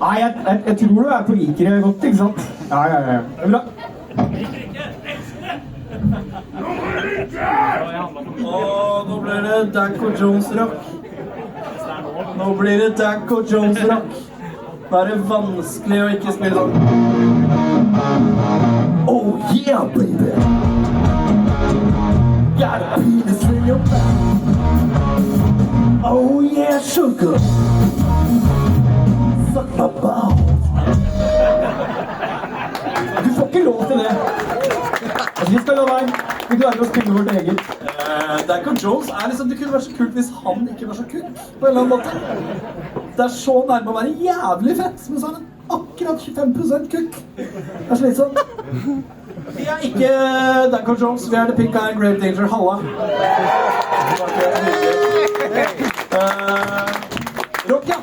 Nei, jeg tror du liker det godt, ikke sant? Ja. Det er bra. Nå blir det Danko Jones-rock. Nå blir det Danko Jones-rock. Da er det vanskelig å ikke spille sånn. Oh yeah, baby. Got a penis in your mouth. Oh yeah, sugar. Suck my balls. Du får ikke lov til det. Vi skal la være. Vi klarer å spille vårt eget. Danko Jones er liksom, det kunne vært så kult hvis han ikke var så kuk, på en eller annen måte. Det er så nærme å være jævlig fett, men så er han akkurat 25% kuk. Det er slitsomt. Vi er ikke Danko Jones, vi er The Pink Eye Grave Danger. Halla. Rock, ja.